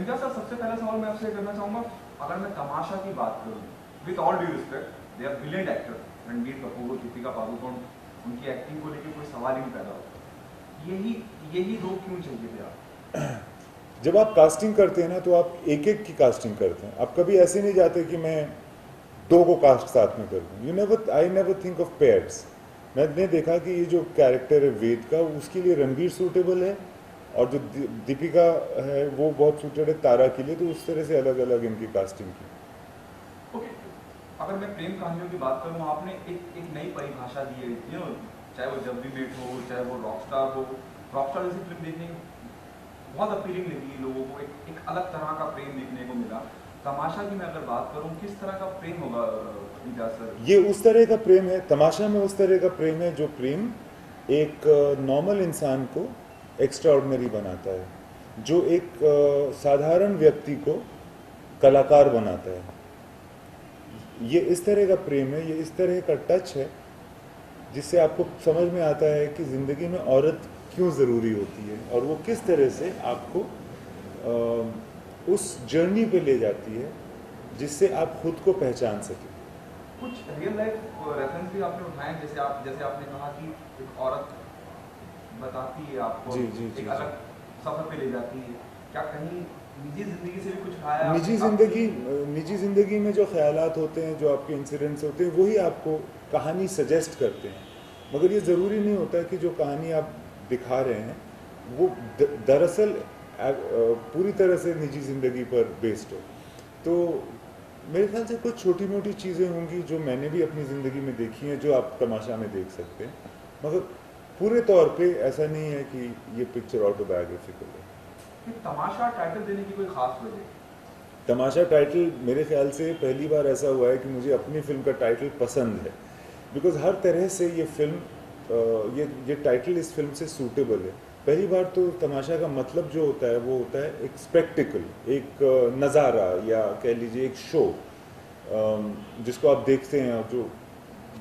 Imtiaz sir, सबसे पहला सवाल मैं आपसे करना चाहूँगा, अगर मैं तमाशा की बात करूँ, with all due respect, they are brilliant actor, Ranbir Kapoor, Deepika Padukone, उनकी एक्टिंग को लेकर कोई सवाल ही नहीं पैदा होता। यही दो क्यों चाहिए थे आप? जब आप कास्टिंग करते हैं ना, तो आप एक एक की कास्टिंग करते हैं। आप कभी ऐसे नहीं जाते कि मैं दो को कास्ट साथ में कर दूँ। I never think of pairs. मैंने देखा कि ये जो कैरेक्टर है वेद का, उसके लिए रणबीर सूटेबल है, और जो दीपिका है वो बहुत सूटेड है तारा के लिए, तो उस तरह से अलग अलग इनकी कास्टिंग की। ओके, अगर मैं प्रेम कहानियों की बात करूँ, आपने एक नई परिभाषा दी है, चाहे वो जब भी मेट हो, चाहे वो रॉकस्टार हो। रॉकस्टार जैसी फिल्म देखने बहुत अपीलिंग लगी लोगों को, एक अलग तरह का प्रेम देखने को मिला। तमाशा की मैं अगर बात करूँ, किस तरह का प्रेम होगा इम्तियाज सर? ये उस तरह का प्रेम है, तमाशा में उस तरह का प्रेम है जो प्रेम एक नॉर्मल इंसान को एक्स्ट्रा ऑर्डिनरी बनाता है, जो एक साधारण व्यक्ति को कलाकार बनाता है। ये इस तरह का प्रेम है, ये इस तरह का टच है जिससे आपको समझ में आता है कि ज़िंदगी में औरत क्यों ज़रूरी होती है, और वो किस तरह से आपको उस जर्नी पे ले जाती है जिससे आप खुद को पहचान सकें। कुछ रियल लाइफ रेफरेंस भी आपने उठाए, जैसे आपने कहा कि एक औरत बताती है आपको, जी जी जी, एक अलग सफर पे ले जाती है। क्या कहीं निजी जिंदगी से भी कुछ उठाया? निजी जिंदगी में जो ख्यालात होते हैं, जो आपके इंसिडेंट्स होते हैं, वही आपको कहानी सजेस्ट करते हैं। मगर ये ज़रूरी नहीं होता कि जो कहानी आप दिखा रहे हैं वो दरअसल पूरी तरह से निजी ज़िंदगी पर बेस्ड हो। तो मेरे ख्याल से कुछ छोटी मोटी चीज़ें होंगी जो मैंने भी अपनी ज़िंदगी में देखी हैं, जो आप तमाशा में देख सकते हैं, मगर पूरे तौर पे ऐसा नहीं है कि ये पिक्चर ऑटोबायोग्राफिकल है। तमाशा टाइटल देने की कोई खास वजह? तमाशा टाइटल मेरे ख्याल से पहली बार ऐसा हुआ है कि मुझे अपनी फिल्म का टाइटल पसंद है, बिकॉज हर तरह से ये फिल्म ये टाइटल इस फिल्म से सूटेबल है। पहली बार तो तमाशा का मतलब जो होता है वो होता है एक स्पेक्टिकल, एक नज़ारा, या कह लीजिए एक शो जिसको आप देखते हैं और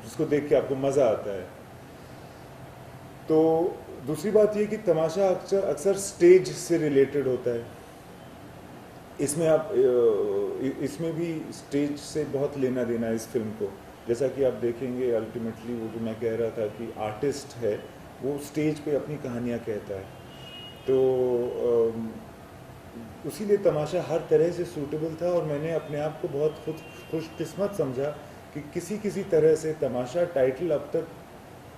जिसको देख के आपको मज़ा आता है। तो दूसरी बात ये कि तमाशा अक्सर स्टेज से रिलेटेड होता है। इसमें भी स्टेज से बहुत लेना देना है इस फिल्म को। जैसा कि आप देखेंगे, अल्टीमेटली वो जो मैं कह रहा था कि आर्टिस्ट है वो स्टेज पे अपनी कहानियाँ कहता है, तो उसीलिए तमाशा हर तरह से सूटेबल था। और मैंने अपने आप को बहुत खुशकिस्मत समझा कि किसी तरह से तमाशा टाइटल अब तक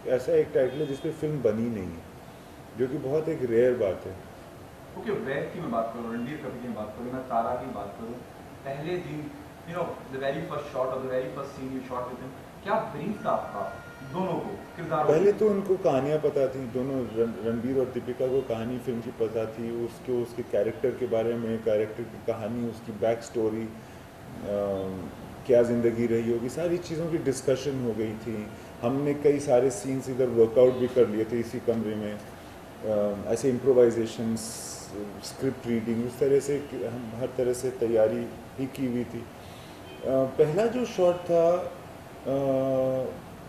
ऐसा एक टाइटल है जिस पे फिल्म बनी नहीं है, जो कि बहुत एक रेयर बात है। ओके, वैद की मैं बात करूँ, रणबीर कपूर की बात करूँ, मैं तारा की बात करूँ, पहले दिन द वेरी फर्स्ट शॉट और the very first seen you shot with him, क्या ब्रीफ था आपका दोनों को किरदारों? पहले तो उनको कहानियाँ पता थी, दोनों रणबीर और दीपिका को कहानी फिल्म की पता थी, उसके कैरेक्टर के बारे में, कैरेक्टर की कहानी, उसकी बैक स्टोरी, क्या ज़िंदगी रही होगी, सारी चीज़ों की डिस्कशन हो गई थी। हमने कई सारे सीन्स इधर वर्कआउट भी कर लिए थे इसी कमरे में, ऐसे इम्प्रोवाइजेशन, स्क्रिप्ट रीडिंग, उस तरह से हम हर तरह से तैयारी भी की हुई थी। पहला जो शॉट था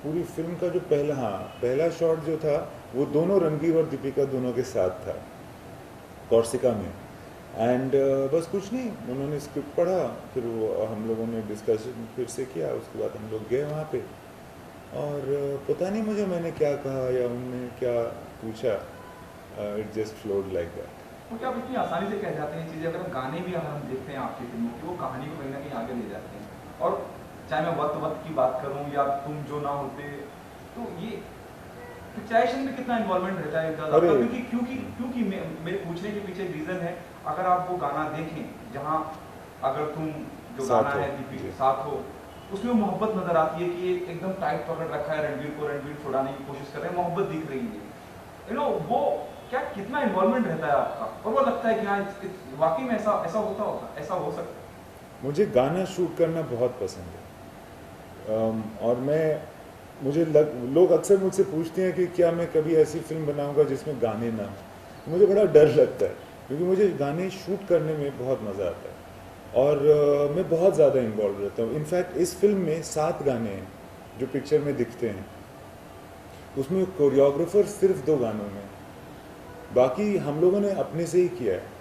पूरी फिल्म का, जो पहला शॉट जो था वो दोनों रणबीर और दीपिका दोनों के साथ था कॉर्सिका में। एंड बस कुछ नहीं, उन्होंने स्क्रिप्ट पढ़ा, फिर वो हम लोगों ने डिस्कशन फिर से किया, उसके बाद हम लोग गए वहाँ पे, और पता नहीं मुझे मैंने क्या कहा या उन्होंने क्या पूछा, it just flowed like that. तो क्या आप इतनी आसानी से कह जाते हैं चीज़ें? अगर हम गाने भी अगर हम देखते हैं आपकी फिल्मों की, वो कहानी को कहीं ना कहीं आगे ले जाते हैं। और चाहे मैं वक्त की बात करूं या तुम जो ना होते, तो ये पिक्चराइजेशन में कितना इन्वॉल्वमेंट रहता है आपका? क्योंकि मेरे पूछने के पीछे रीज़न है, अगर आप वो गाना देखें जहाँ अगर तुम जो गाना है दीपिका के साथ हो, उसमें मोहब्बत नजर आती है कि एकदम टाइट पकड़ रखा है रणबीर को, रणबीर छुड़ाने की कोशिश कर रहे हैं, मोहब्बत दिख रही है। वो क्या कितना इन्वॉल्वमेंट रहता है आपका, और वो लगता है कि हाँ वाकई में ऐसा ऐसा हो सकता है। मुझे गाना शूट करना बहुत पसंद है, और लोग अक्सर मुझसे पूछते हैं कि क्या मैं कभी ऐसी फिल्म बनाऊंगा जिसमें गाने ना हो। मुझे बड़ा डर लगता है, क्योंकि मुझे गाने शूट करने में बहुत मज़ा आता है, और मैं बहुत ज़्यादा इन्वॉल्व रहता हूँ। इनफैक्ट इस फिल्म में 7 गाने हैं जो पिक्चर में दिखते हैं, उसमें कोरियोग्राफर सिर्फ 2 गानों में, बाकी हम लोगों ने अपने से ही किया है।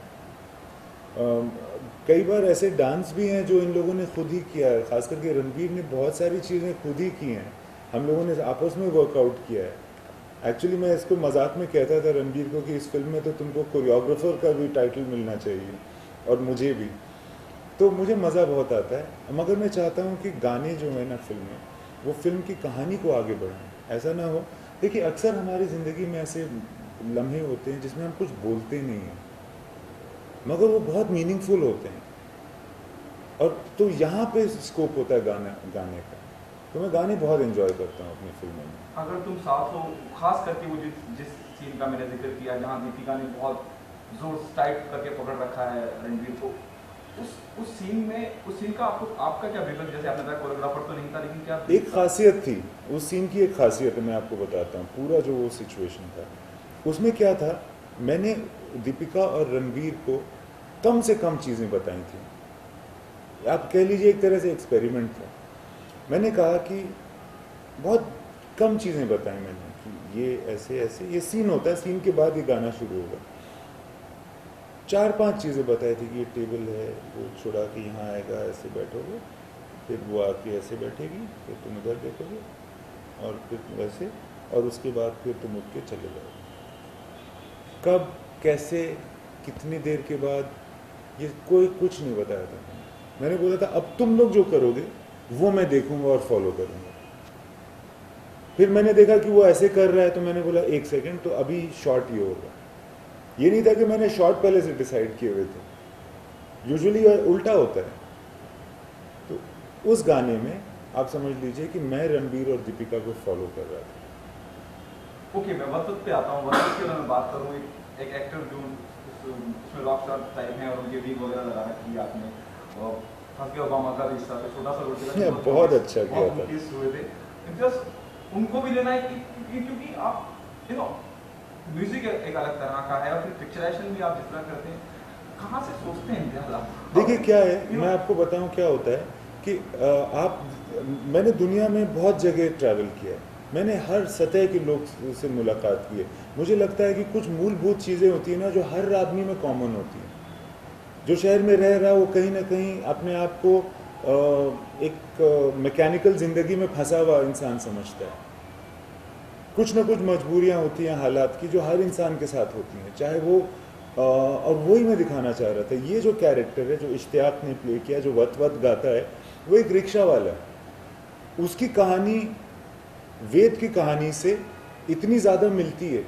कई बार ऐसे डांस भी हैं जो इन लोगों ने खुद ही किया है, खास करके रणबीर ने बहुत सारी चीज़ें खुद ही की हैं, हम लोगों ने आपस में वर्कआउट किया है। एक्चुअली मैं इसको मजाक में कहता था रणबीर को कि इस फिल्म में तो तुमको कोरियोग्राफर का भी टाइटल मिलना चाहिए, और मुझे भी। तो मुझे मज़ा बहुत आता है, मगर मैं चाहता हूँ कि गाने जो है ना फिल्म में, वो फिल्म की कहानी को आगे बढ़ाएं। ऐसा ना हो, देखिए अक्सर हमारी ज़िंदगी में ऐसे लम्हे होते हैं जिसमें हम कुछ बोलते नहीं हैं, मगर वो बहुत मीनिंगफुल होते हैं, और तो यहाँ पे स्कोप होता है गाने का। तो मैं गाने बहुत एंजॉय करता हूँ अपनी फिल्मों में। अगर तुम साथ हो, खास करके वो जिस सीन का मैंने जिक्र किया जहाँ दीपिका ने बहुत जोर टाइट करके पकड़ रखा है रणवीर को, उस सीन का आपका क्या विवेक, जैसे आपने कहा कोरियोग्राफर तो नहीं था, लेकिन क्या एक खासियत थी उस सीन की, एक खासियत है, मैं आपको बताता हूँ। पूरा जो वो सिचुएशन था उसमें क्या था, मैंने दीपिका और रणवीर को कम से कम चीज़ें बताई थी। आप कह लीजिए एक तरह से एक्सपेरिमेंट था। मैंने कहा कि बहुत कम चीज़ें बताई मैंने कि ये ऐसे ऐसे ये सीन होता है, सीन के बाद ये गाना शुरू होगा। 4-5 चीज़ें बताई थी कि ये टेबल है, वो छुड़ा के यहाँ आएगा, ऐसे बैठोगे, फिर वो आके ऐसे बैठेगी, फिर तुम इधर देखोगे, और फिर वैसे, और उसके बाद फिर तुम उठ के चले जाओगे। कब, कैसे, कितनी देर के बाद, ये कोई कुछ नहीं बताया था। मैंने बोला था अब तुम लोग जो करोगे वो मैं देखूंगा और फॉलो करूंगा। फिर मैंने देखा कि वो ऐसे कर रहा है, तो मैंने बोला एक सेकंड, तो अभी शॉट ये होगा। ये नहीं था कि मैंने शॉट पहले से डिसाइड किए हुए थे, यूजुअली उल्टा होता है। तो उस गाने में आप समझ लीजिए कि मैं रणबीर और दीपिका को फॉलो कर रहा था। ओके, मैं वसत पे आता हूँ। वसत की अगर मैं बात करूँ, एक एक्टर जो उसमें रॉक स्टार टाइप हैं और उनके वीग वगैरह लगा रखी है आपने, और खास ओबामा का भी हिस्सा, छोटा सा रोटी बहुत अच्छा किया था। हुए थे जस्ट उनको भी लेना है क्योंकि आप यू नो म्यूजिक एक अलग तरह का है, और फिर पिक्चराइजेशन भी आप जिस तरह करते हैं, कहाँ से सोचते हैं इंतजार आप? देखिए क्या है, मैं आपको बताऊं क्या होता है कि मैंने दुनिया में बहुत जगह ट्रैवल किया है, मैंने हर सतह के लोग से मुलाकात की है। मुझे लगता है कि कुछ मूलभूत चीज़ें होती हैं ना जो हर आदमी में कॉमन होती हैं। जो शहर में रह रहा है वो कहीं ना कहीं अपने आप को एक मैकेनिकल ज़िंदगी में फंसा हुआ इंसान समझता है। कुछ ना कुछ मजबूरियां होती हैं हालात की, जो हर इंसान के साथ होती हैं, चाहे वो और वही मैं दिखाना चाह रहा था। ये जो कैरेक्टर है जो इश्तियाक ने प्ले किया, जो वत वत गाता है, वो एक रिक्शा वाला है। उसकी कहानी वेद की कहानी से इतनी ज़्यादा मिलती है,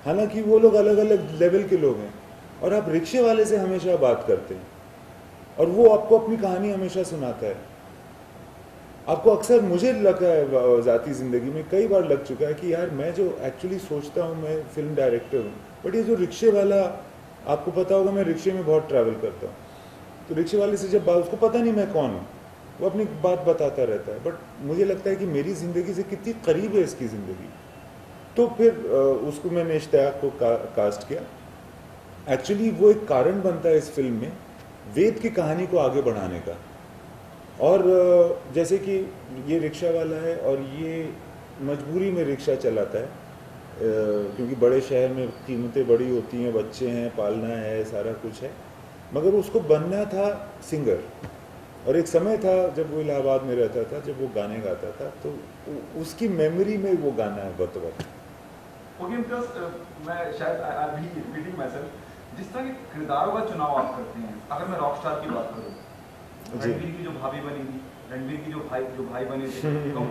हालांकि वो लोग अलग अलग लेवल के लोग हैं, और आप रिक्शे वाले से हमेशा बात करते हैं और वो आपको अपनी कहानी हमेशा सुनाता है। आपको अक्सर, मुझे लगा है ज़ाती ज़िंदगी में कई बार लग चुका है कि यार मैं जो एक्चुअली सोचता हूँ मैं फिल्म डायरेक्टर हूँ, बट ये जो रिक्शे वाला, आपको पता होगा मैं रिक्शे में बहुत ट्रैवल करता हूँ, तो रिक्शे वाले से जब बात, उसको पता नहीं मैं कौन हूँ, वो अपनी बात बताता रहता है, बट मुझे लगता है कि मेरी ज़िंदगी से कितनी करीब है इसकी ज़िंदगी। तो फिर उसको मैंने इश्तियाक को कास्ट किया। एक्चुअली वो एक कारण बनता है इस फिल्म में वेद की कहानी को आगे बढ़ाने का। और जैसे कि ये रिक्शा वाला है और ये मजबूरी में रिक्शा चलाता है, क्योंकि बड़े शहर में कीमतें बड़ी होती हैं, बच्चे हैं, पालना है, सारा कुछ है, मगर उसको बनना था सिंगर। और एक समय था जब वो इलाहाबाद में रहता था, जब वो गाने गाता था, तो उसकी मेमोरी में वो गाना है वक्त वक्त। ओके, मैं शायद आई बी रिपीटिंग माय सेल्फ, जिस तरह के किरदारों का चुनाव आप करते हैं, अगर मैं रॉकस्टार की बात करूं, रणवीर की जो भाभी बनी थी, रणवीर की जो भाई बने थे, तो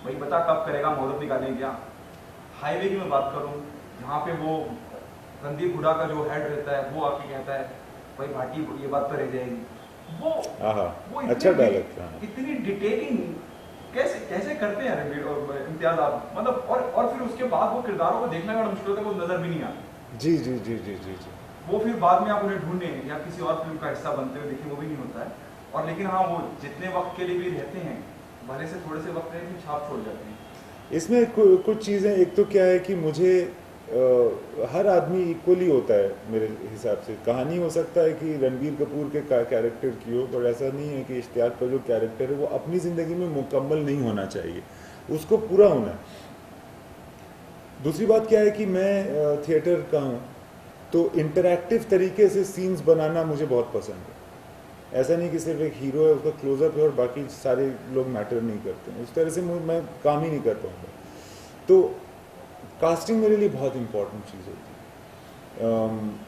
भाई बता कब करेगा, मुहूर्त निकालेंगे क्या? हाईवे की मैं बात करूं, जहाँ पे वो रणदीप हुडा का जो हेड रहता है वो आके कहता है भाई भाटी ये बात तो रह जाएगी, वो अच्छा डायलॉग था। इतनी डिटेलिंग कैसे करते हैं रणवीर और इम्तियाज आप, मतलब और फिर उसके बाद वो किरदारों को देखना बड़ा मुश्किल होता है, वो नजर भी नहीं आता। जी जी जी जी जी जी वो फिर बाद में आप उन्हें ढूंढने या किसी और फिल्म का हिस्सा बनते हुए देखें, वो भी नहीं होता है। और लेकिन हाँ, वो जितने वक्त के लिए भी रहते हैं, भले से थोड़े से वक्त रहे, फिर छाप छोड़ जाते हैं। इसमें कुछ चीज़ें, एक तो क्या है कि मुझे हर आदमी इक्वली होता है मेरे हिसाब से। कहानी हो सकता है कि रणबीर कपूर के कैरेक्टर की हो, पर ऐसा नहीं है कि इश्तियाक का जो कैरेक्टर है वो अपनी ज़िंदगी में मुकम्मल नहीं होना चाहिए, उसको पूरा होना है। दूसरी बात क्या है कि मैं थिएटर का हूँ, तो इंटरैक्टिव तरीके से सीन्स बनाना मुझे बहुत पसंद है। ऐसा नहीं कि सिर्फ एक हीरो है, उसका क्लोजअप है और बाकी सारे लोग मैटर नहीं करते हैं, उस तरह से मैं काम ही नहीं कर पाऊँगा। तो कास्टिंग मेरे लिए बहुत इम्पोर्टेंट चीज़ होती है,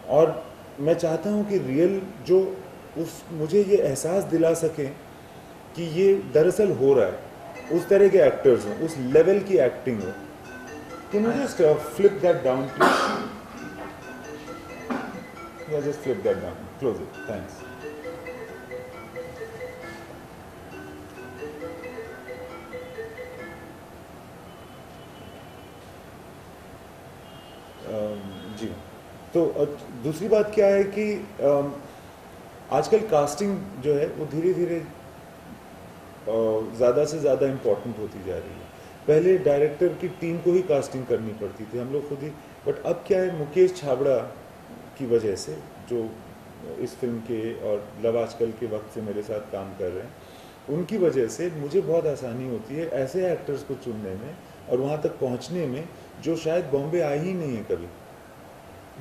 और मैं चाहता हूँ कि रियल जो मुझे ये एहसास दिला सके कि ये दरअसल हो रहा है, उस तरह के एक्टर्स हों, उस लेवल की एक्टिंग हो। Can you just flip that down, please? Yeah, just flip that down. Close it. Thanks. जी, तो दूसरी बात क्या है कि आजकल कास्टिंग जो है वो धीरे धीरे ज़्यादा से ज़्यादा इम्पोर्टेंट होती जा रही है। पहले डायरेक्टर की टीम को ही कास्टिंग करनी पड़ती थी, हम लोग खुद ही, बट अब क्या है, मुकेश छाबड़ा की वजह से, जो इस फिल्म के और लव आजकल के वक्त से मेरे साथ काम कर रहे हैं, उनकी वजह से मुझे बहुत आसानी होती है ऐसे एक्टर्स को चुनने में और वहाँ तक पहुँचने में जो शायद बॉम्बे आए ही नहीं है कभी,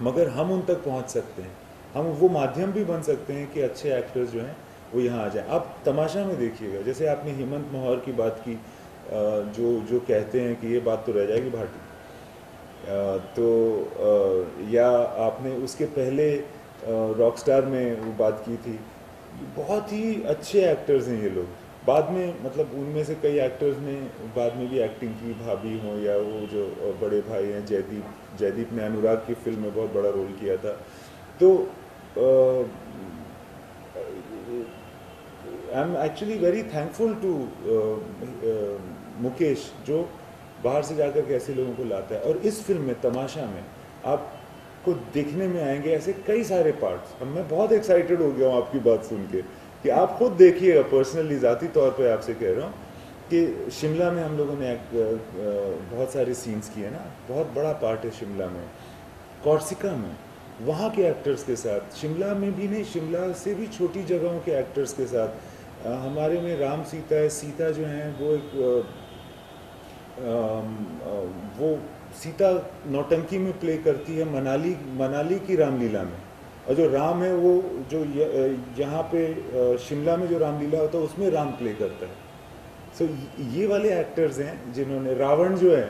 मगर हम उन तक पहुँच सकते हैं। हम वो माध्यम भी बन सकते हैं कि अच्छे एक्टर्स जो हैं वो यहाँ आ जाएं। आप तमाशा में देखिएगा, जैसे आपने हेमंत मोहर की बात की, जो कहते हैं कि ये बात तो रह जाएगी भाटी, या आपने उसके पहले रॉकस्टार में वो बात की थी। बहुत ही अच्छे एक्टर्स हैं ये लोग, बाद में मतलब उनमें से कई एक्टर्स ने बाद में भी एक्टिंग की, भाभी हों या वो जो बड़े भाई हैं जयदीप ने अनुराग की फिल्म में बहुत बड़ा रोल किया था। तो I am actually very thankful to Mukesh, जो बाहर से जाकर के ऐसे लोगों को लाता है। और इस फिल्म में, तमाशा में, आपको देखने में आएंगे ऐसे कई सारे पार्ट्स। अब मैं बहुत एक्साइटेड हो गया हूँ आपकी बात सुन के कि आप खुद देखिएगा। पर्सनली ज़ाती तौर पे आपसे कह रहा हूँ कि शिमला में हम लोगों ने बहुत सारे सीन्स किए ना, बहुत बड़ा पार्ट है शिमला में, कॉर्सिका में, वहाँ के एक्टर्स के साथ, शिमला में भी नहीं, शिमला से भी छोटी जगहों के एक्टर्स के साथ। हमारे में राम सीता है, सीता जो हैं वो एक वो सीता नौटंकी में प्ले करती है मनाली की रामलीला में, और जो राम है वो जो यहाँ पे शिमला में जो रामलीला होता है उसमें राम प्ले करता है। सो ये वाले एक्टर्स हैं जिन्होंने, रावण जो है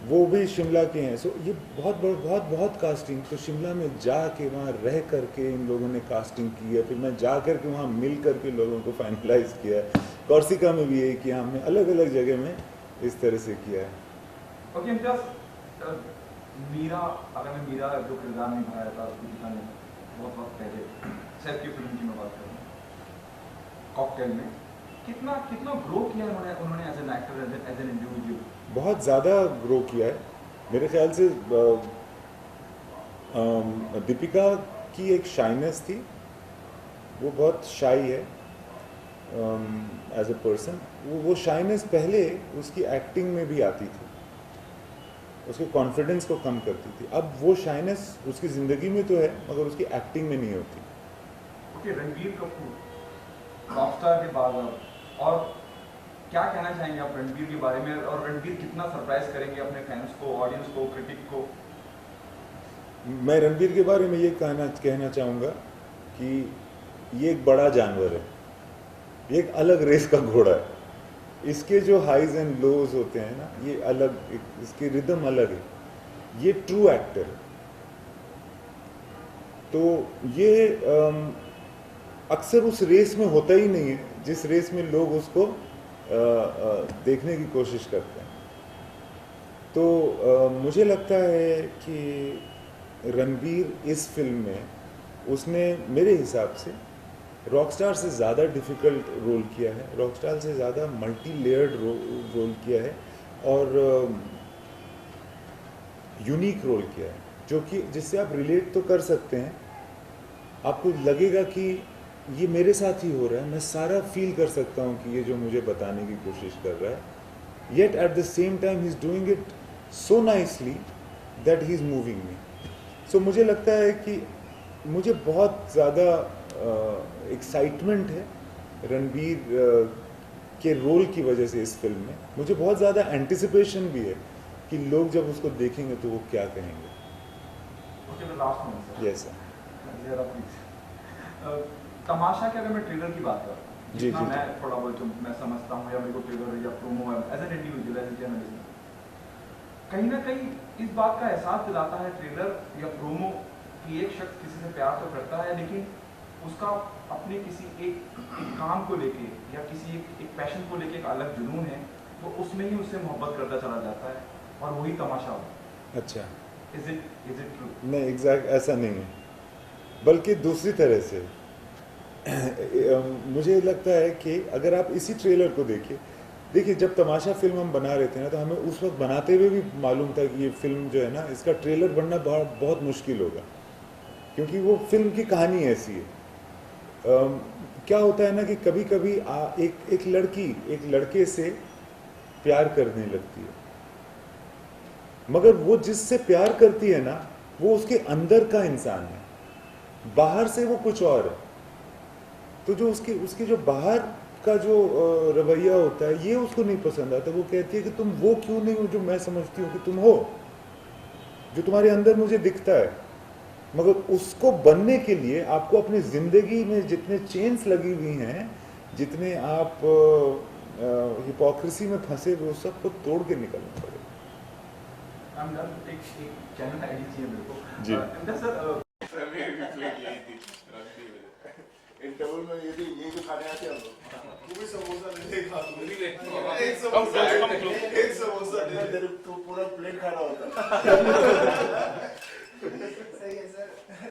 वो भी शिमला के हैं। सो ये बहुत कास्टिंग, तो शिमला में जाके वहाँ रह करके इन लोगों ने कास्टिंग की है, फिर मैं जा कर के वहाँ मिल करके लोगों को फाइनलाइज किया है। कॉर्सिका में भी यही किया हमने, अलग अलग जगह में इस तरह से किया है। ओके, मीरा, अगर मैं मीरा जो किरदार निभाया था दीपिका ने बहुत वक्त पहले, सैफ की फिल्म की मैं बात करूँ, कॉकटेल में, कितना ग्रो किया उन्होंने as an actor, as an individual? बहुत ज़्यादा ग्रो किया है मेरे ख्याल से। दीपिका की एक शाइनेस थी, वो बहुत शाई है एज ए पर्सन। वो शाइनेस पहले उसकी एक्टिंग में भी आती थी, उसके कॉन्फिडेंस को कम करती थी। अब वो शाइनेस उसकी ज़िंदगी में तो है मगर उसकी एक्टिंग में नहीं होती। ओके, रणबीर कपूर रॉकस्टार के बाद और क्या कहना चाहेंगे आप रणबीर के बारे में, और रणबीर कितना सरप्राइज करेंगे अपने फैंस को, ऑडियंस को, क्रिटिक को? मैं रणबीर के बारे में ये कहना चाहूँगा कि ये एक बड़ा जानवर है, ये एक अलग रेस का घोड़ा है। इसके जो हाइज एंड लोज होते हैं ना, ये अलग, इसकी रिदम अलग है। ये ट्रू एक्टर है। तो ये अक्सर उस रेस में होता ही नहीं है जिस रेस में लोग उसको देखने की कोशिश करते हैं। तो मुझे लगता है कि रणबीर इस फिल्म में, उसने मेरे हिसाब से रॉकस्टार से ज़्यादा डिफ़िकल्ट रोल किया है, रॉकस्टार से ज़्यादा मल्टी लेयर्ड रोल किया है और यूनिक रोल किया है, जो कि जिससे आप रिलेट तो कर सकते हैं। आपको लगेगा कि ये मेरे साथ ही हो रहा है, मैं सारा फील कर सकता हूँ कि ये जो मुझे बताने की कोशिश कर रहा है। Yet at the same time he is doing it so nicely that he is moving me. So मुझे लगता है कि मुझे बहुत ज़्यादा एक्साइटमेंट है रणबीर के रोल की वजह से इस फिल्म में। मुझे बहुत ज़्यादा एंटिसिपेशन भी है कि लोग जब उसको देखेंगे तो वो क्या कहेंगे। Okay the last one sir. Yes sir. जरा प्लीज तमाशा के अगर मैं ट्रेलर की बात करूँ, जी, जितना जी, मैं थोड़ा बहुत जो मैं समझता हूँ या मेरे को ट्रेलर या प्रोमो है as an individual as a journalist, कहीं ना कहीं इस बात का एहसास दिलाता है ट्रेलर या प्रोमो कि एक शख्स किसी से प्यार तो करता है लेकिन उसका अपने किसी एक काम को लेके या किसी एक पैशन को लेके एक अलग जुनून है, तो उसमें ही उससे मोहब्बत करता चला जाता है और वही तमाशा हो। अच्छा, इज इट ट्रू? नहीं एग्जैक्ट ऐसा नहीं है, बल्कि दूसरी तरह से मुझे लगता है कि अगर आप इसी ट्रेलर को देखिए जब तमाशा फिल्म हम बना रहे थे ना, तो हमें उस वक्त बनाते हुए भी मालूम था कि ये फिल्म जो है ना, इसका ट्रेलर बनना बहुत मुश्किल होगा, क्योंकि वो फिल्म की कहानी ऐसी है। क्या होता है ना कि कभी कभी एक लड़की एक लड़के से प्यार करने लगती है, मगर वो जिससे प्यार करती है ना, वो उसके अंदर का इंसान है, बाहर से वो कुछ और है। तो जो उसके जो बाहर का जो रवैया होता है, ये उसको नहीं पसंद आता। वो कहती है कि तुम वो क्यों नहीं हो जो मैं समझती हूँ कि तुम हो, जो तुम्हारे अंदर मुझे दिखता है। मगर उसको बनने के लिए आपको अपनी जिंदगी में जितने चेन्स लगी हुई हैं, जितने आप हिपोक्रेसी में फंसे हुए, सबको तोड़ के निकलना पड़ेगा। एक चैनल आईडी चाहिए मेरे को जी। सर। इंटरवल में ये जो खाने आते हैं हम लोग, वो भी समोसा ले ले खा लो। एक समोसा ले ले, तो पूरा प्लेट खाना होता है।